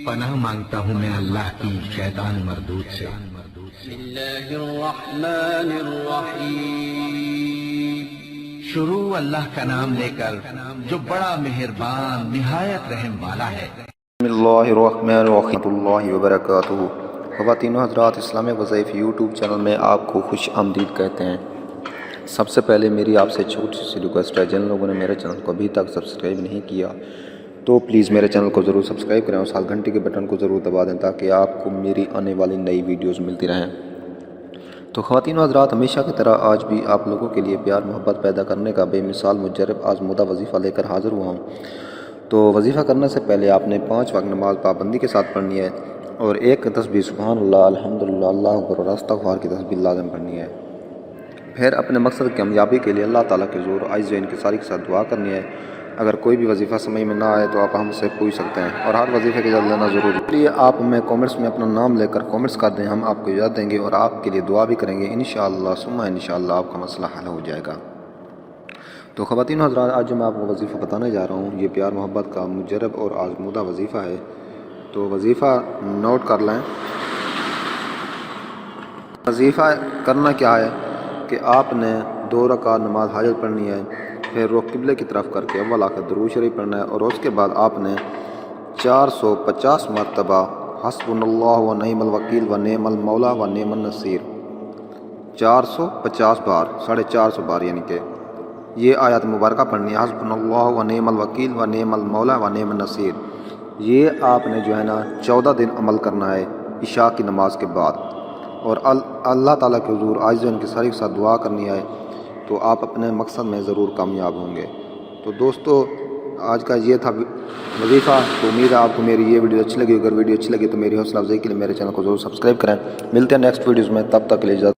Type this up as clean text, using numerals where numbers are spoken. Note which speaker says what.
Speaker 1: پناہ مانگتا ہوں میں اللہ کی شیطان مردود سے۔
Speaker 2: بسم اللہ الرحمن الرحیم۔
Speaker 1: شروع اللہ کا نام لے کر جو بڑا مہربان نہایت رحم والا ہے۔
Speaker 3: بسم اللہ الرحمن الرحیم اللہ وبرکاتہ۔ خواتین و حضرات، اسلامک وظائف یوٹیوب چینل میں آپ کو خوش آمدید کہتے ہیں۔ سب سے پہلے میری آپ سے چھوٹی سی ریکویسٹ ہے، جن لوگوں نے میرے چینل کو ابھی تک سبسکرائب نہیں کیا تو پلیز میرے چینل کو ضرور سبسکرائب کریں اور ساتھ گھنٹی کے بٹن کو ضرور دبا دیں تاکہ آپ کو میری آنے والی نئی ویڈیوز ملتی رہیں۔ تو خواتین و حضرات، ہمیشہ کی طرح آج بھی آپ لوگوں کے لیے پیار محبت پیدا کرنے کا بے مثال مجرب آزمودہ وظیفہ لے کر حاضر ہوا ہوں۔ تو وظیفہ کرنے سے پہلے آپ نے 5 وقت نماز پابندی کے ساتھ پڑھنی ہے اور ایک تسبیح سبحان اللہ، الحمدللہ، اللہ اکبر اور استغفار کی تسبیح لازم پڑھنی ہے۔ پھر اپنے مقصد کی کامیابی کے لیے اللہ تعالیٰ کے زور عز و انکساری کے ساتھ دعا کرنی ہے۔ اگر کوئی بھی وظیفہ سمجھ میں نہ آئے تو آپ ہم سے پوچھ سکتے ہیں اور ہر وظیفے کی اجازت لینا ضروری ہے، اس لیے آپ ہمیں کامنٹس میں اپنا نام لے کر کامنٹس کر دیں، ہم آپ کو اجازت دیں گے اور آپ کے لیے دعا بھی کریں گے۔ انشاءاللہ ثم انشاءاللہ آپ کا مسئلہ حل ہو جائے گا۔ تو خواتین و حضرات، آج جو میں آپ کو وظیفہ بتانے جا رہا ہوں یہ پیار محبت کا مجرب اور آزمودہ وظیفہ ہے۔ تو وظیفہ نوٹ کر لیں۔ وظیفہ کرنا کیا ہے کہ آپ نے 2 رکعت نماز حاجت پڑھنی ہے، پھر رخ قبلے کی طرف کر کے اول آخر درود شریف پڑھنا ہے اور اس کے بعد آپ نے 450 مرتبہ حسبنا اللہ و نعم الوکیل و نعم المولا و نعم النصیر 450 بار، 450 بار یعنی کہ یہ آیات مبارکہ پڑھنی ہے، حسبنا اللہ و نعم الوکیل و نعم المولا و نعم النصیر۔ یہ آپ نے جو ہے نا 14 دن عمل کرنا ہے عشاء کی نماز کے بعد، اور اللہ تعالیٰ کے حضور عاجز و انکساری کے ساتھ دعا کرنی ہے تو آپ اپنے مقصد میں ضرور کامیاب ہوں گے۔ تو دوستو، آج کا یہ تھا وظیفہ۔ تو امید ہے آپ کو میری یہ ویڈیو اچھی لگی۔ اگر ویڈیو اچھی لگی تو میری حوصلہ افزائی کے لیے میرے چینل کو ضرور سبسکرائب کریں۔ ملتے ہیں نیکسٹ ویڈیوز میں، تب تک کے لیے اجازت۔